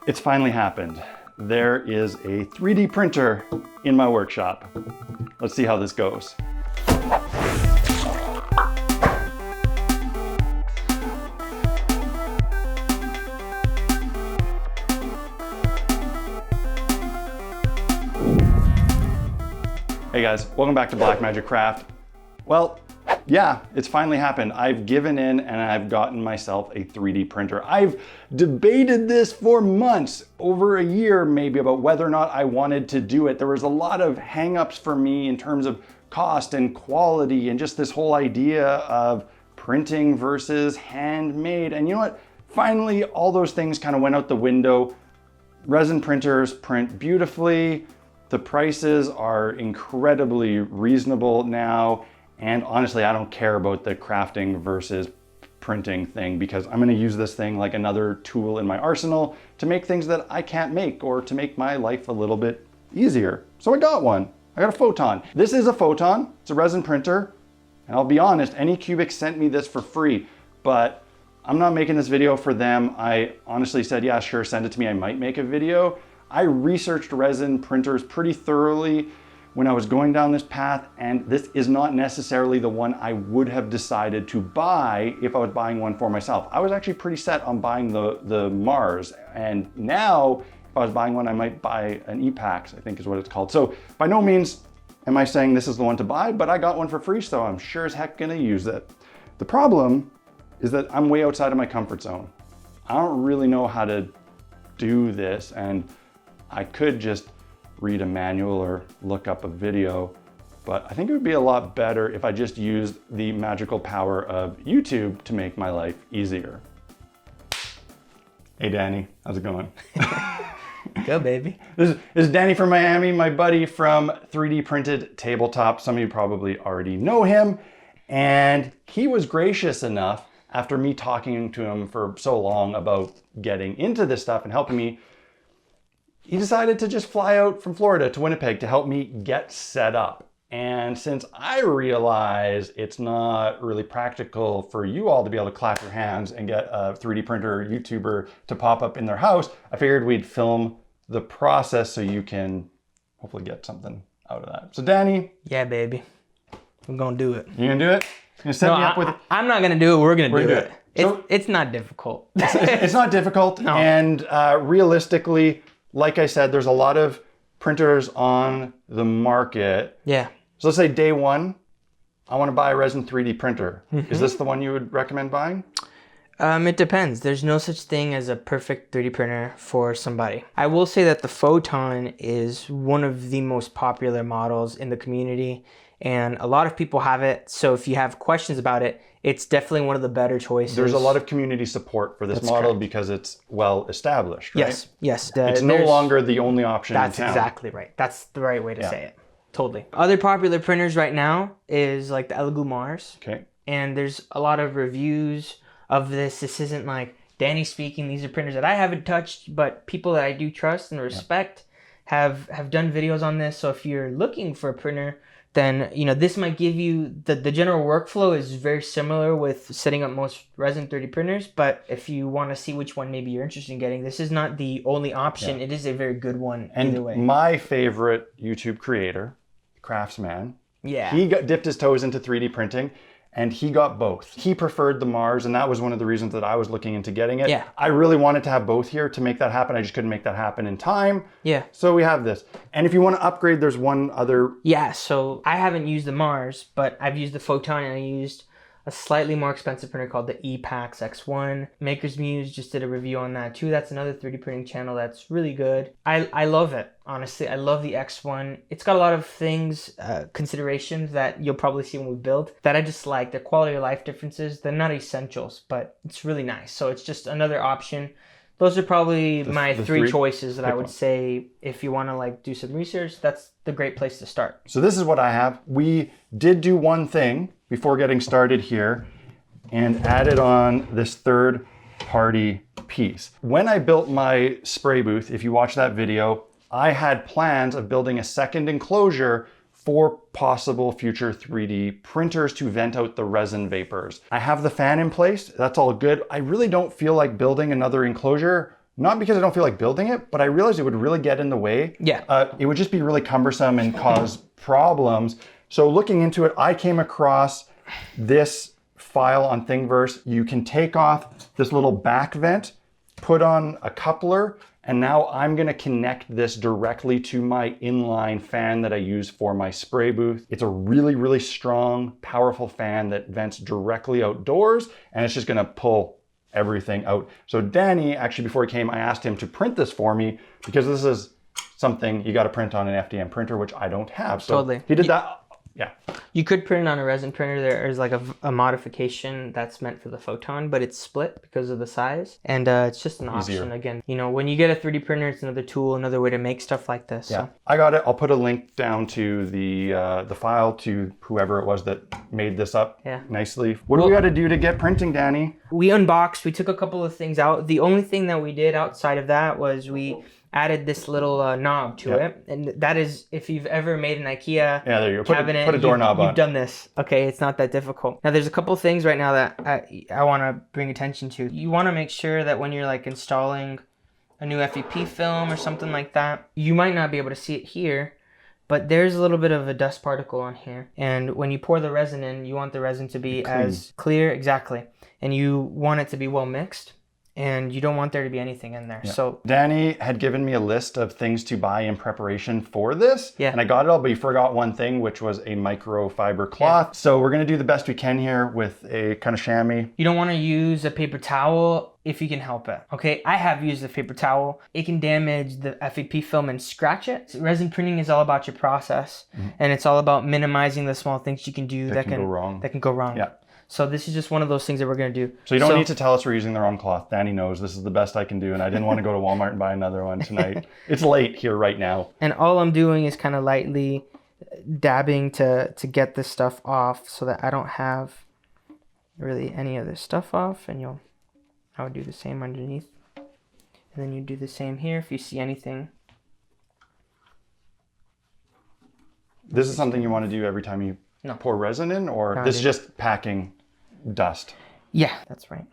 It's finally happened. There is a 3D printer in my workshop. Let's see how this goes. Hey guys, welcome back to Black Magic Craft. Well, yeah, it's finally happened. I've given in and I've gotten myself a 3D printer. I've debated this for months, over a year maybe, about whether or not I wanted to do it. There was a lot of hang-ups for me in terms of cost and quality and just this whole idea of printing versus handmade. And you know what? Finally, all those things kind of went out the window. Resin printers print beautifully. The prices are incredibly reasonable now. And honestly, I don't care about the crafting versus printing thing because I'm gonna use this thing like another tool in my arsenal to make things that I can't make or to make my life a little bit easier. So I got one. I got a Photon. This is a Photon. It's a resin printer. And I'll be honest, Anycubic sent me this for free, but I'm not making this video for them. I honestly said, yeah, sure, send it to me. I might make a video. I researched resin printers pretty thoroughly when I was going down this path, and this is not necessarily the one I would have decided to buy if I was buying one for myself. I was actually pretty set on buying the Mars, and now if I was buying one, I might buy an Epax, I think is what it's called. So by no means am I saying this is the one to buy, but I got one for free, so I'm sure as heck gonna use it. The problem is that I'm way outside of my comfort zone. I don't really know how to do this, and I could just read a manual or look up a video, but I think it would be a lot better if I just used the magical power of YouTube to make my life easier. Hey Danny, how's it going? Go baby. This is Danny from Miami, my buddy from 3D Printed Tabletop. Some of you probably already know him, and he was gracious enough after me talking to him for so long about getting into this stuff and helping me. He decided to just fly out from Florida to Winnipeg to help me get set up. And since I realize it's not really practical for you all to be able to clap your hands and get a 3D printer YouTuber to pop up in their house, I figured we'd film the process so you can hopefully get something out of that. So Danny. Yeah, baby. I'm gonna do it. You gonna do it? You gonna set me up with it? I'm not gonna do it. We're gonna do it. It's not difficult. It's not difficult. No. And realistically, like I said, there's a lot of printers on the market. Yeah. So let's say day one, I want to buy a resin 3D printer. Mm-hmm. Is this the one you would recommend buying? It depends. There's no such thing as a perfect 3D printer for somebody. I will say that the Photon is one of the most popular models in the community, and a lot of people have it. So if you have questions about it, it's definitely one of the better choices. There's a lot of community support for this model because it's well established, right? Yes, yes. It's no longer the only option in town. That's exactly right. That's the right way to say it. Totally. Other popular printers right now is like the Elegoo Mars. Okay. And there's a lot of reviews of this. This isn't like Danny speaking. These are printers that I haven't touched, but people that I do trust and respect have done videos on this. So if you're looking for a printer, then this might give you the general workflow is very similar with setting up most resin 3D printers. But if you want to see which one maybe you're interested in getting, this is not the only option. It is a very good one either way. My favorite YouTube creator, Craftsman, he dipped his toes into 3D printing. And he got both. He preferred the Mars, and that was one of the reasons that I was looking into getting it. Yeah. I really wanted to have both here to make that happen. I just couldn't make that happen in time. Yeah. So we have this. And if you want to upgrade, there's one other. Yeah, so I haven't used the Mars, but I've used the Photon, and I used a slightly more expensive printer called the Epax X1. Maker's Muse just did a review on that too. That's another 3D printing channel that's really good. I love it, honestly. I love the X1. It's got a lot of things, considerations that you'll probably see when we build that I just like. Their quality of life differences. They're not essentials, but it's really nice. So it's just another option. Those are probably my three choices that I would say if you want to like do some research, that's the great place to start. So this is what I have. We did do one thing before getting started here and added on this third-party piece. When I built my spray booth, if you watch that video, I had plans of building a second enclosure for possible future 3D printers to vent out the resin vapors. I have the fan in place, that's all good. I really don't feel like building another enclosure Not because I don't feel like building it, but I realized it would really get in the way. Yeah. It would just be really cumbersome and cause problems. So looking into it, I came across this file on Thingiverse. You can take off this little back vent, put on a coupler, and now I'm gonna connect this directly to my inline fan that I use for my spray booth. It's a really, really strong, powerful fan that vents directly outdoors, and it's just gonna pull everything out. So Danny, actually before he came, I asked him to print this for me because this is something you gotta print on an FDM printer, which I don't have. So Totally. he did that. Yeah. You could print it on a resin printer. There's like a modification that's meant for the Photon, but it's split because of the size. And it's just an option. Again, you know, when you get a 3D printer, it's another tool, another way to make stuff like this. Yeah, So. I got it. I'll put a link down to the file to whoever it was that made this up nicely. What do we got to do to get printing, Danny? We unboxed, we took a couple of things out. The only thing that we did outside of that was we added this little knob to it. And that is, if you've ever made an IKEA there you go. cabinet, put a doorknob on. You've done this. Okay, it's not that difficult. Now there's a couple of things right now that I want to bring attention to. You want to make sure that when you're like installing a new FEP film or something like that, you might not be able to see it here, but there's a little bit of a dust particle on here. And when you pour the resin in, you want the resin to be as clear, exactly. And you want it to be well mixed. And you don't want there to be anything in there. So Danny had given me a list of things to buy in preparation for this. And I got it all, but he forgot one thing, which was a microfiber cloth. So we're gonna do the best we can here with a kind of chamois. You don't wanna use a paper towel if you can help it, okay? I have used a paper towel. It can damage the FEP film and scratch it. So resin printing is all about your process. And it's all about minimizing the small things you can do that can go wrong. Yeah. So this is just one of those things that we're gonna do. So you don't need to tell us we're using the wrong cloth. Danny knows this is the best I can do, and I didn't want to go to Walmart and buy another one tonight. It's late here right now. And all I'm doing is kind of lightly dabbing to get this stuff off so that I don't have really any of this stuff off. And I would do the same underneath. And then you do the same here if you see anything. This is something you want to do every time you pour resin in, or this is just packing dust? Yeah, that's right.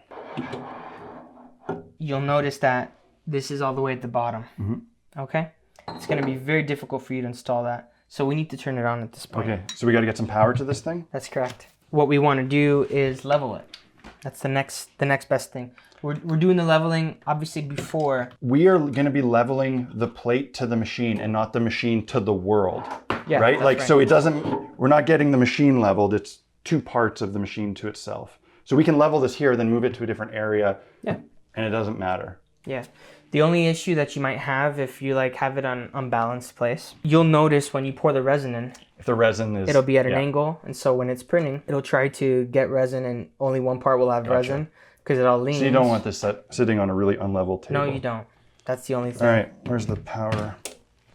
You'll notice that this is all the way at the bottom. Okay? It's going to be very difficult for you to install that. So we need to turn it on at this point. Okay, so we got to get some power to this thing? That's correct. What we want to do is level it. That's the next best thing. We're doing the leveling obviously before. We are going to be leveling the plate to the machine and not the machine to the world. Yeah, right? Like, so it doesn't, we're not getting the machine leveled. It's two parts of the machine to itself. So we can level this here, then move it to a different area. Yeah. And it doesn't matter. Yeah. The only issue that you might have if you like have it on unbalanced place, you'll notice when you pour the resin in, if the resin is, it'll be at an angle. And so when it's printing, it'll try to get resin and only one part will have resin because it all leans. So you don't want this sitting on a really unlevel table. No, you don't. That's the only thing. All right, where's the power?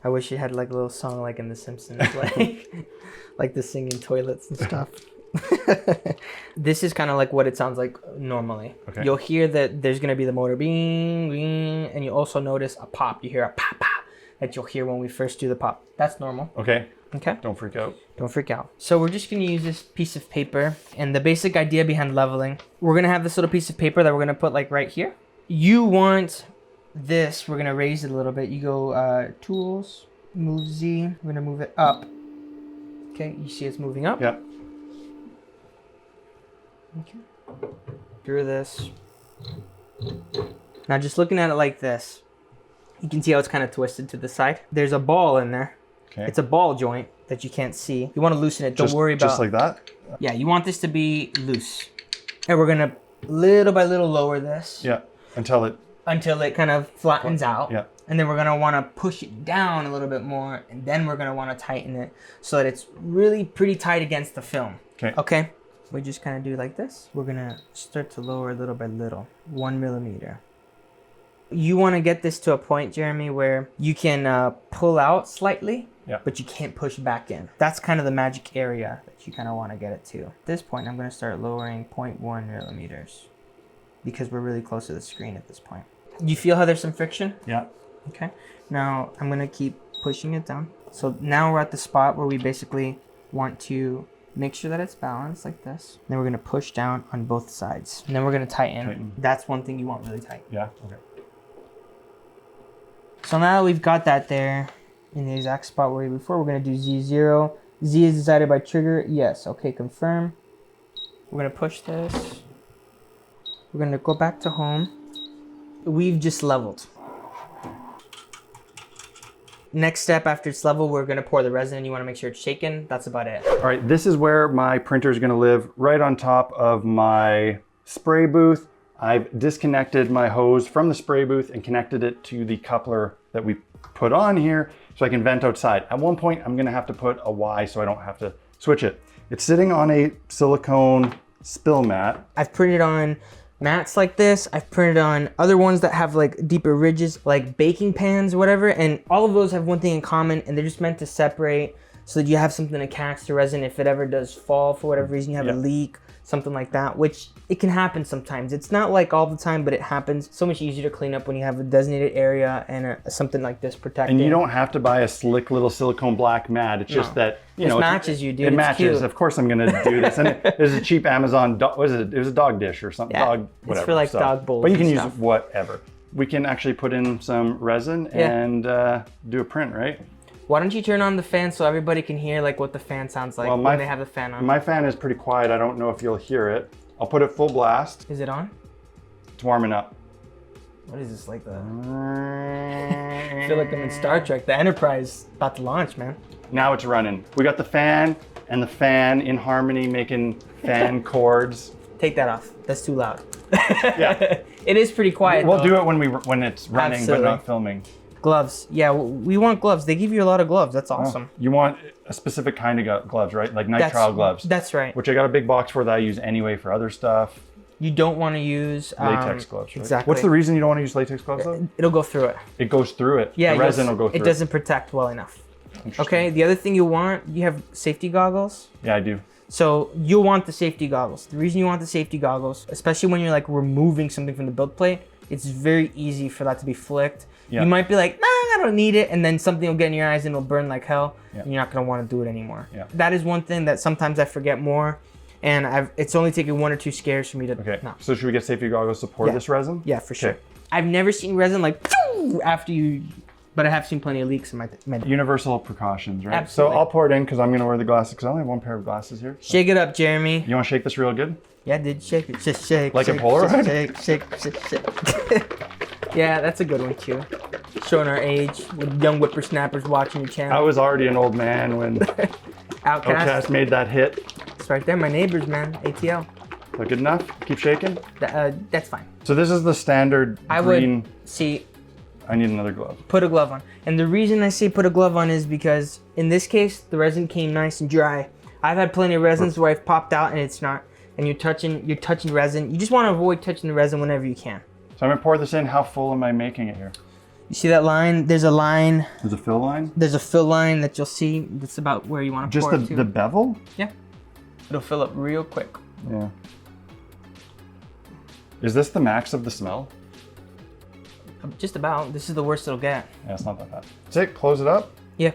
I wish it had like a little song like in The Simpsons, like the singing toilets and stuff. This is kind of like what it sounds like normally. Okay. You'll hear that there's going to be the motor bing, bing, and you also notice a pop. You hear a pop, pop that you'll hear when we first do the pop. That's normal. Okay. Okay. Don't freak out. Don't freak out. So we're just going to use this piece of paper, and the basic idea behind leveling, we're going to have this little piece of paper that we're going to put like right here. You want this, we're gonna raise it a little bit. You go tools, move Z, we're gonna move it up. Okay, you see it's moving up? Yeah. Okay. Through this. Now just looking at it like this, you can see how it's kind of twisted to the side. There's a ball in there. Okay. It's a ball joint that you can't see. You want to loosen it, don't worry about. Just like that? Yeah, you want this to be loose. And we're gonna little by little lower this. Yeah, until it kind of flattens out. Yeah. And then we're gonna wanna push it down a little bit more, and then we're gonna wanna tighten it so that it's really pretty tight against the film. Okay. Okay. We just kind of do like this. We're gonna start to lower little by little, 1 millimeter. You wanna get this to a point, Jeremy, where you can pull out slightly, but you can't push back in. That's kind of the magic area that you kind of wanna get it to. At this point, I'm gonna start lowering 0.1 millimeters because we're really close to the screen at this point. You feel how there's some friction? Yeah. Okay. Now I'm gonna keep pushing it down. So now we're at the spot where we basically want to make sure that it's balanced like this. Then we're gonna push down on both sides. And then we're gonna tighten. That's one thing you want really tight. Yeah, okay. So now that we've got that there in the exact spot where we were before, we're gonna do Z0. Z is decided by trigger. Yes, okay, confirm. We're gonna push this. We're gonna go back to home. We've just leveled. Next step after it's leveled, we're gonna pour the resin. You wanna make sure it's shaken. That's about it. All right, this is where my printer is gonna live, right on top of my spray booth. I've disconnected my hose from the spray booth and connected it to the coupler that we put on here so I can vent outside. At one point, I'm gonna have to put a Y so I don't have to switch it. It's sitting on a silicone spill mat. I've printed on mats like this. I've printed on other ones that have like deeper ridges, like baking pans or whatever. And all of those have one thing in common, and they're just meant to separate so that you have something to catch the resin if it ever does fall for whatever reason, you have a leak, something like that, which it can happen sometimes. It's not like all the time, but it happens. So much easier to clean up when you have a designated area and something like this protected. And you don't have to buy a slick little silicone black mat. It's just that, you know, it matches you, dude. It it's matches. cute. Of course I'm gonna do this. And it was a cheap Amazon, what was it? It was a dog dish or something. Yeah, dog, whatever. it's for like dog bowls. But you can and use stuff. whatever. We can actually put in some resin and do a print, right? Why don't you turn on the fan so everybody can hear like what the fan sounds like when they have the fan on? My fan is pretty quiet. I don't know if you'll hear it. I'll put it full blast. Is it on? It's warming up. What is this, like the... I feel like I'm in Star Trek. The Enterprise about to launch, man. Now it's running. We got the fan and the fan in harmony making fan chords. Take that off. That's too loud. Yeah. It is pretty quiet. We'll though. do it when it's running, Absolutely. but not filming. Gloves. Yeah, we want gloves. They give you a lot of gloves. That's awesome. You want a specific kind of gloves, right? Like nitrile gloves. That's right. Which I got a big box for that I use anyway for other stuff. You don't want to use Latex gloves, right? Exactly. What's the reason you don't want to use latex gloves though? It'll go through it. It goes through it. Yeah, the resin will go through it. Doesn't protect well enough. Interesting. Okay, the other thing you want, you have safety goggles. Yeah, I do. So you'll want the safety goggles. The reason you want the safety goggles, especially when you're like removing something from the build plate, it's very easy for that to be flicked. Yeah. You might be like, nah, I don't need it. And then something will get in your eyes and it'll burn like hell. Yeah. And you're not gonna wanna do it anymore. Yeah. That is one thing that sometimes I forget more. And it's only taken 1 or 2 scares for me to, okay. No. So should we get safety goggles to pour this resin? Yeah, for sure. I've never seen resin like after you, but I have seen plenty of leaks in my Universal precautions, right? Absolutely. So I'll pour it in because I'm gonna wear the glasses because I only have 1 pair of glasses here. So. Shake it up, Jeremy. You wanna shake this real good? Yeah, dude, shake it. Just shake. Like shake, a Polaroid? Shake. Yeah, that's a good one too. Showing our age with young whippersnappers watching your channel. I was already an old man when Outcast made that hit. It's right there, my neighbors, man. ATL. Is that good enough? Keep shaking? That's fine. So this is the standard green. I need another glove. Put a glove on. And the reason I say put a glove on is because in this case, the resin came nice and dry. I've had plenty of resins where I've popped out and it's not, and you're touching resin. You just want to avoid touching the resin whenever you can. So I'm gonna pour this in. How full am I making it here? You see that line? There's a line. There's a fill line? There's a fill line that you'll see. That's about where you want to pour it to. Just the bevel? Yeah. It'll fill up real quick. Yeah. Is this the max of the smell? Just about. This is the worst it'll get. Yeah, it's not that bad. That's it. Close it up? Yeah.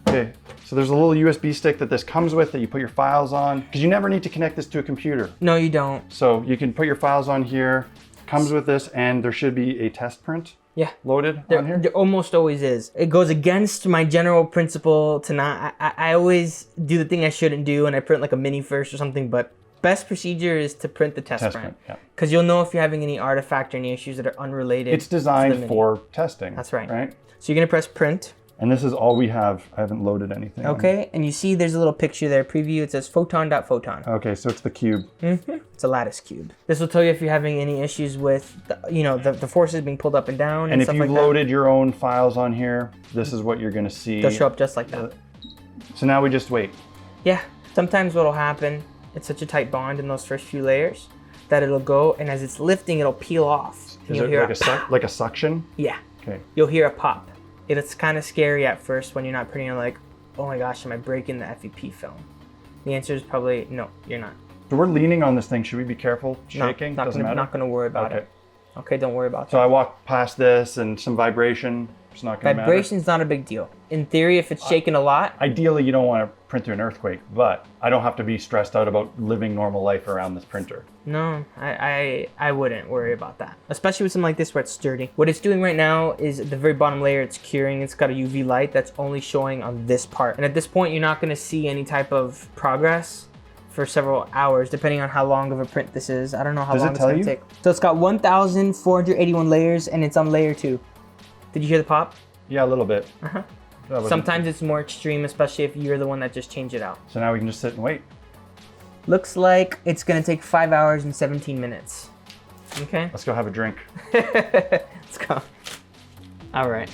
Okay. So there's a little USB stick that this comes with that you put your files on. Because you never need to connect this to a computer. No, you don't. So you can put your files on here. Comes with this, and there should be a test print. Yeah. Loaded on here? There almost always is. It goes against my general principle to not, I always do the thing I shouldn't do and I print like a mini first or something, but best procedure is to print the test print. Because you'll know if you're having any artifact or any issues that are unrelated. It's designed for testing. That's right. Right? So you're gonna press print. And this is all we have. I haven't loaded anything. Okay, and you see there's a little picture there, preview. It says photon.photon. Okay, so it's the cube. Mm-hmm. It's a lattice cube. This will tell you if you're having any issues with, the forces being pulled up and down and if stuff you've like that. loaded your own files on here, this is what you're gonna see. They'll show up just like that. So now we just wait. Yeah, sometimes what'll happen, it's such a tight bond in those first few layers that it'll go, and as it's lifting, it'll peel off. Is it like a suction? Yeah. Okay. You'll hear a pop. It's kind of scary at first when you're not printing. You're like, oh my gosh, am I breaking the FEP film? The answer is probably no, you're not. So we're leaning on this thing. Should we be careful shaking? No, not gonna worry about it. Okay, don't worry about that. So I walk past this and some vibration. It's not going to matter. Vibration's not a big deal. In theory, if it's shaking a lot. Ideally, you don't want to print through an earthquake, but I don't have to be stressed out about living normal life around this printer. No, I wouldn't worry about that. Especially with something like this where it's sturdy. What it's doing right now is at the very bottom layer, it's curing. It's got a UV light that's only showing on this part. And at this point, you're not going to see any type of progress for several hours, depending on how long of a print this is. I don't know how long it's going to take. So it's got 1,481 layers and it's on layer 2. Did you hear the pop? Yeah, a little bit. Sometimes it's more extreme, especially if you're the one that just changed it out. So now we can just sit and wait. Looks like it's gonna take 5 hours and 17 minutes. Okay. Let's go have a drink. Let's go. All right.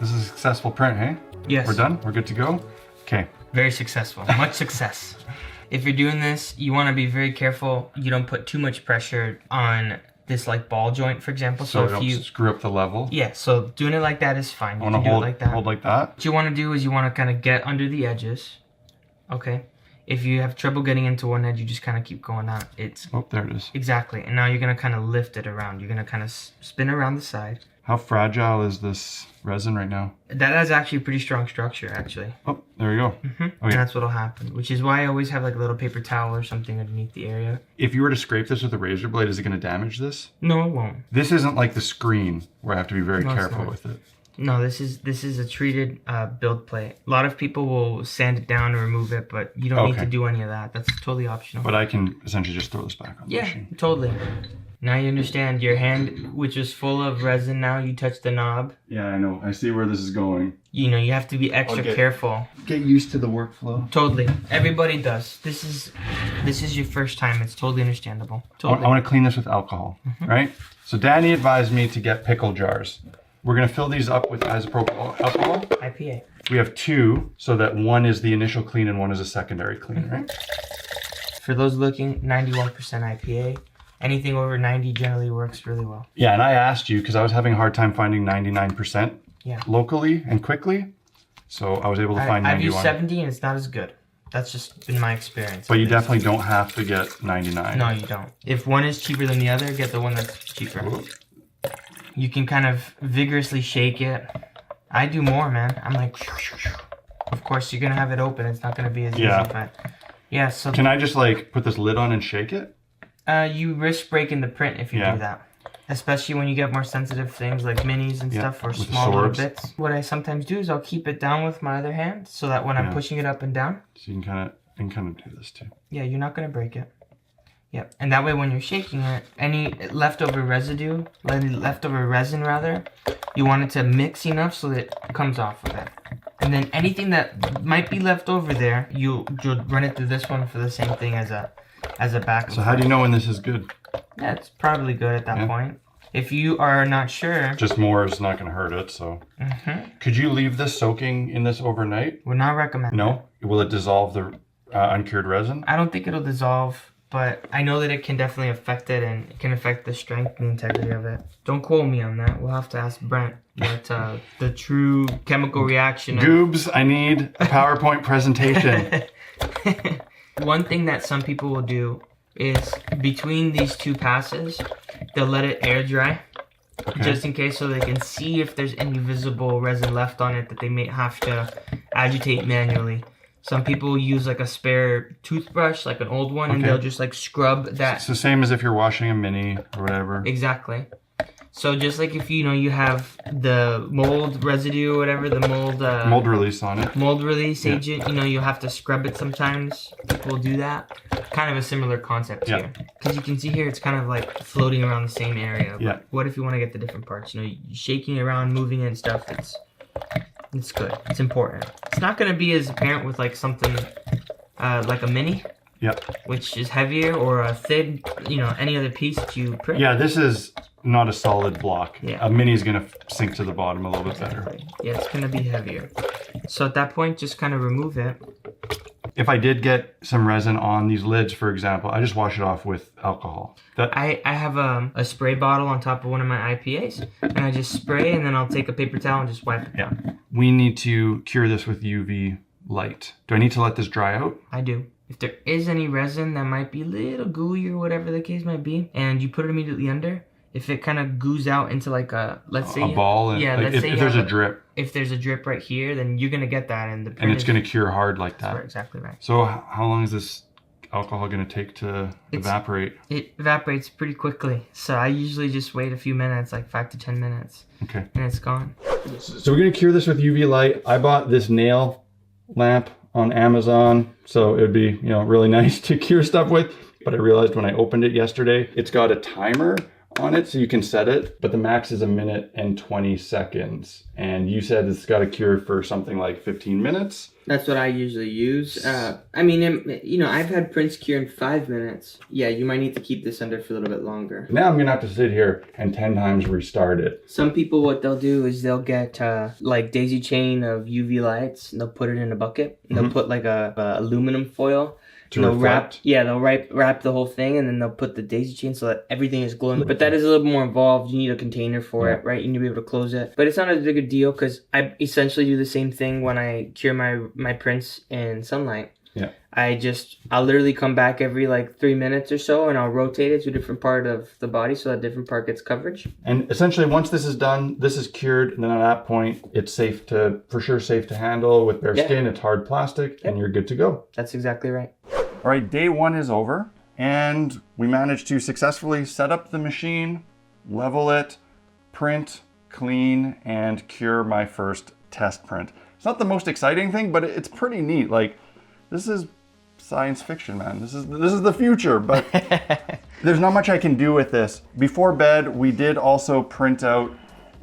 This is a successful print, hey? Yes. We're done? We're good to go? Okay. Very successful. Much success. If you're doing this, you want to be very careful. You don't put too much pressure on this like ball joint, for example. So if you screw up the level. Yeah, so doing it like that is fine. You I want can to do it like that. hold like that. What you want to do is you want to kind of get under the edges. Okay. If you have trouble getting into one edge, you just kind of keep going out. Oh, there it is. Exactly. And now you're going to kind of lift it around. You're going to kind of spin around the side. How fragile is this resin right now? That has actually a pretty strong structure, actually. Oh, there we go. And that's what'll happen, which is why I always have like a little paper towel or something underneath the area. If you were to scrape this with a razor blade, is it going to damage this? No, it won't. This isn't like the screen where I have to be very careful with it. No, this is a treated build plate. A lot of people will sand it down and remove it, but you don't need to do any of that. That's totally optional. But I can essentially just throw this back on the machine. Yeah, totally. Now you understand your hand, which was full of resin, now you touch the knob. Yeah, I know. I see where this is going. You know, you have to be extra careful. Get used to the workflow. Totally. Everybody does. This is your first time. It's totally understandable. Totally. I want to clean this with alcohol, right? So Danny advised me to get pickle jars. We're going to fill these up with isopropyl alcohol. IPA. We have 2 so that one is the initial clean and one is a secondary clean, right? For those looking, 91% IPA. Anything over 90 generally works really well. Yeah, and I asked you because I was having a hard time finding 99% locally and quickly. So I was able to find 91. I've used 70 and it's not as good. That's just been my experience. But you definitely don't have to get 99. No, you don't. If one is cheaper than the other, get the one that's cheaper. Ooh. You can kind of vigorously shake it. I do more, man. I'm like, of course, you're going to have it open. It's not going to be as easy, but yeah. So can I just like put this lid on and shake it? You risk breaking the print if you do that. Especially when you get more sensitive things like minis and stuff or small little bits. What I sometimes do is I'll keep it down with my other hand so that when I'm pushing it up and down. So you can kind of do this too. Yeah, you're not going to break it. Yep. And that way when you're shaking it, any leftover residue, leftover resin rather, you want it to mix enough so that it comes off of it. And then anything that might be left over there, you'll run it through this one for the same thing as a back. So how do you know when this is good? Yeah, it's probably good at that point. If you are not sure... Just more is not going to hurt it, so... Could you leave this soaking in this overnight? Would not recommend. No? Will it dissolve the uncured resin? I don't think it'll dissolve, but I know that it can definitely affect it, and it can affect the strength and the integrity of it. Don't quote me on that. We'll have to ask Brent what the true chemical reaction of... Goobs, I need a PowerPoint presentation. One thing that some people will do is between these 2 passes, they'll let it air dry, just in case, so they can see if there's any visible resin left on it that they may have to agitate manually. Some people use like a spare toothbrush, like an old one, and they'll just like scrub that. It's the same as if you're washing a mini or whatever. Exactly. So just like if you have the mold residue or whatever, the mold release on it. Mold release agent, you have to scrub it sometimes. People do that. Kind of a similar concept here. Because you can see here it's kind of like floating around the same area. But what if you want to get the different parts? Shaking it around, moving it and stuff, it's good. It's important. It's not going to be as apparent with like something like a mini. Which is heavier, or a thin, any other piece that you print. Yeah, this is not a solid block. A mini is going to sink to the bottom a little bit better. Yeah, it's going to be heavier. So at that point, just kind of remove it. if I did get some resin on these lids, for example, I just wash it off with alcohol. I have a spray bottle on top of one of my IPAs, and I just spray, and then I'll take a paper towel and just wipe it down. Yeah. We need to cure this with UV light. Do I need to let this dry out? I do. If there is any resin that might be a little gooey or whatever the case might be, and you put it immediately under, if it kind of goos out into like a, let's say... a ball? And, yeah, like let's say if there's a drip. If there's a drip right here, then you're going to get that. And it's going to cure hard like that. That's exactly right. So how long is this alcohol going to take to evaporate? It evaporates pretty quickly. So I usually just wait a few minutes, like 5 to 10 minutes. Okay. And it's gone. So we're going to cure this with UV light. I bought this nail lamp on Amazon, so it would be, you know, really nice to cure stuff with. But I realized when I opened it yesterday, it's got a timer on it, so you can set it, but the max is 1 minute and 20 seconds. And you said it's got a cure for something like 15 minutes. That's what I usually use. I mean, you know, I've had prints cure in 5 minutes. Yeah, you might need to keep this under for a little bit longer. Now I'm gonna have to sit here and 10 times restart it. Some people, what they'll do is they'll get like daisy chain of UV lights, and they'll put it in a bucket. And they'll put like a aluminum foil. They'll wrap the whole thing, and then they'll put the daisy chain so that everything is glowing. But that is a little more involved. You need a container for it, right? You need to be able to close it. But it's not as big a deal because I essentially do the same thing when I cure my prints in sunlight. Yeah. I'll literally come back every like 3 minutes or so, and I'll rotate it to a different part of the body so that different part gets coverage. And essentially once this is done, this is cured, and then at that point it's safe to handle with bare skin. It's hard plastic, and you're good to go. That's exactly right. All right, day 1 is over, and we managed to successfully set up the machine, level it, print, clean, and cure my first test print. It's not the most exciting thing, but it's pretty neat. Like, this is science fiction, man. This is the future, but there's not much I can do with this. Before bed, we did also print out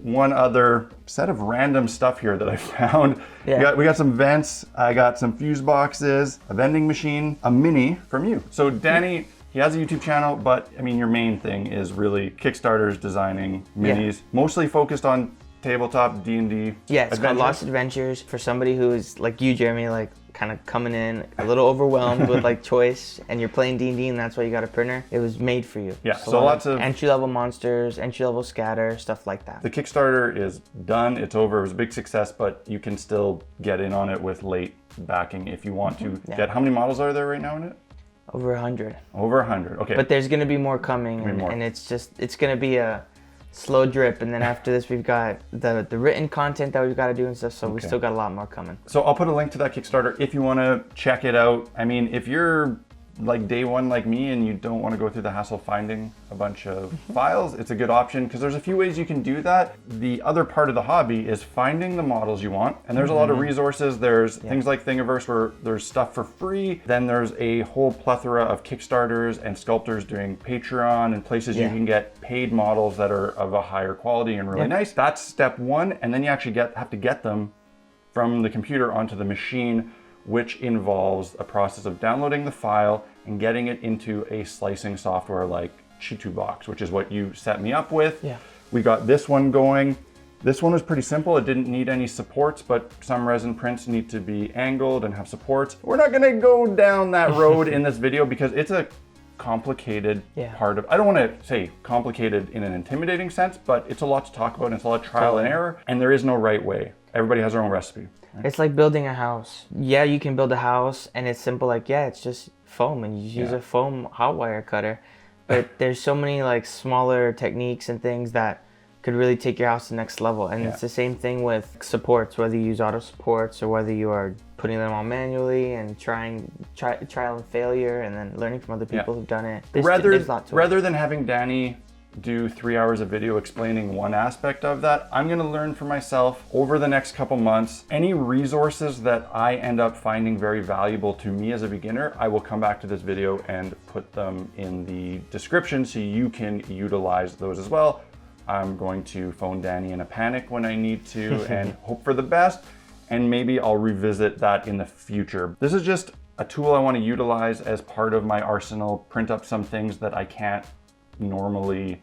one other set of random stuff here that I found. Yeah. We got some vents, I got some fuse boxes, a vending machine, a mini from you. So Danny, he has a YouTube channel, but I mean, your main thing is really Kickstarters, designing minis, mostly focused on tabletop D&D. Yeah, it's called Lost Adventures. For somebody who is like you, Jeremy, like kind of coming in a little overwhelmed with like choice, and you're playing D&D and that's why you got a printer. It was made for you. Yeah, so lots of entry-level monsters, entry-level scatter, stuff like that. The Kickstarter is done, it's over, it was a big success, but you can still get in on it with late backing if you want to. Get, how many models are there right now in it? Over 100. Over 100, okay. But there's gonna be more coming, and it's gonna be a slow drip, and then after this we've got the written content that we've got to do and stuff, so we still got a lot more coming. So I'll put a link to that Kickstarter if you want to check it out. I mean, if you're like day 1 like me and you don't want to go through the hassle finding a bunch of files, it's a good option because there's a few ways you can do that. The other part of the hobby is finding the models you want, and there's a lot of resources. There's things like Thingiverse where there's stuff for free. Then there's a whole plethora of Kickstarters and sculptors doing Patreon and places you can get paid models that are of a higher quality and really nice. That's step 1, and then you actually have to get them from the computer onto the machine, which involves a process of downloading the file and getting it into a slicing software like Chitubox, which is what you set me up with. Yeah. We got this one going. This one was pretty simple. It didn't need any supports, but some resin prints need to be angled and have supports. We're not gonna go down that road in this video because it's a complicated part of, I don't want to say complicated in an intimidating sense, but it's a lot to talk about, and it's a lot of trial and error, and there is no right way. Everybody has their own recipe. Right? It's like building a house. Yeah, you can build a house and it's simple, like, it's just foam, and you just use a foam hot wire cutter. But there's so many like smaller techniques and things that could really take your house to the next level. And it's the same thing with supports, whether you use auto supports or whether you are putting them on manually and trial and failure, and then learning from other people who've done it. Rather than having Danny do 3 hours of video explaining one aspect of that, I'm gonna learn for myself over the next couple months. Any resources that I end up finding very valuable to me as a beginner, I will come back to this video and put them in the description so you can utilize those as well. I'm going to phone Danny in a panic when I need to and hope for the best, and maybe I'll revisit that in the future. This is just a tool I want to utilize as part of my arsenal, print up some things that I can't normally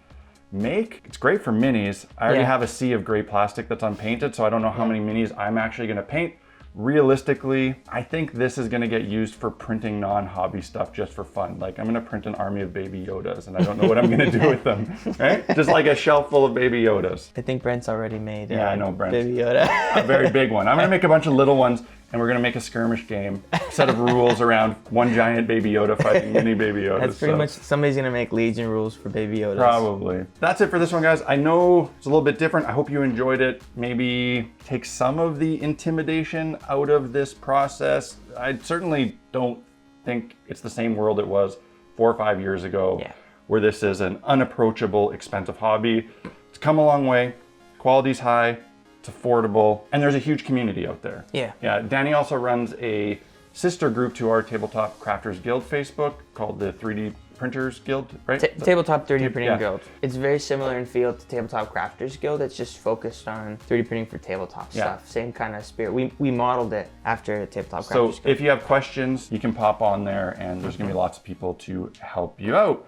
make. It's great for minis. I already have a sea of gray plastic that's unpainted, so I don't know how many minis I'm actually going to paint. realistically, I think this is gonna get used for printing non-hobby stuff just for fun. Like I'm gonna print an army of Baby Yodas and I don't know what I'm gonna do with them, right? Just like a shelf full of Baby Yodas. I think Brent's already made Yeah, I know Brent. Baby Yoda. A very big one. I'm gonna make a bunch of little ones and we're gonna make a skirmish game, set of rules around one giant Baby Yoda fighting mini Baby Yodas. That's pretty much, somebody's gonna make Legion rules for Baby Yodas. Probably. That's it for this one, guys. I know it's a little bit different. I hope you enjoyed it. Maybe take some of the intimidation out of this process. I certainly don't think it's the same world it was 4 or 5 years ago, where this is an unapproachable, expensive hobby. It's come a long way. Quality's high. It's affordable, and there's a huge community out there. Yeah. Danny also runs a sister group to our Tabletop Crafters Guild Facebook called the 3D Printers Guild, right? Tabletop 3D Printing Guild. It's very similar in feel to Tabletop Crafters Guild. It's just focused on 3D printing for tabletop stuff. Same kind of spirit. We modeled it after Tabletop Crafters Guild. So if you have questions, you can pop on there, and there's gonna be lots of people to help you out.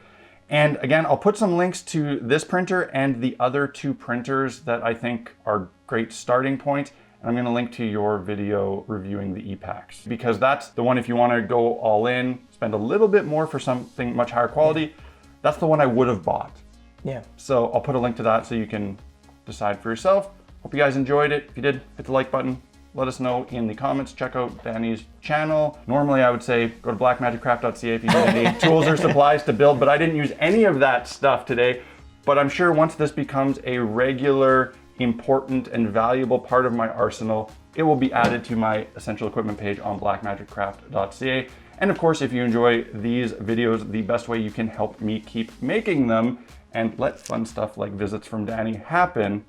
And again, I'll put some links to this printer and the other 2 printers that I think are great starting points. And I'm gonna link to your video reviewing the Epax, because that's the one, if you wanna go all in, spend a little bit more for something much higher quality, that's the one I would have bought. Yeah. So I'll put a link to that so you can decide for yourself. Hope you guys enjoyed it. If you did, hit the like button. Let us know in the comments. Check out Danny's channel. Normally I would say go to blackmagicraft.ca if you need any tools or supplies to build, but I didn't use any of that stuff today. But I'm sure once this becomes a regular, important, and valuable part of my arsenal, it will be added to my essential equipment page on blackmagicraft.ca. And of course, if you enjoy these videos, the best way you can help me keep making them and let fun stuff like visits from Danny happen,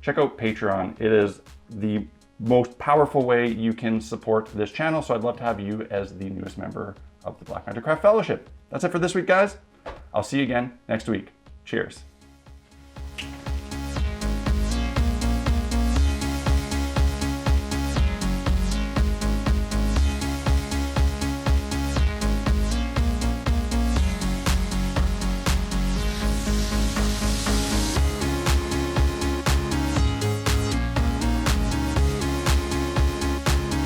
check out Patreon. It is the most powerful way you can support this channel, so I'd love to have you as the newest member of the Black Magic Craft Fellowship. That's it for this week, guys. I'll see you again next week. Cheers.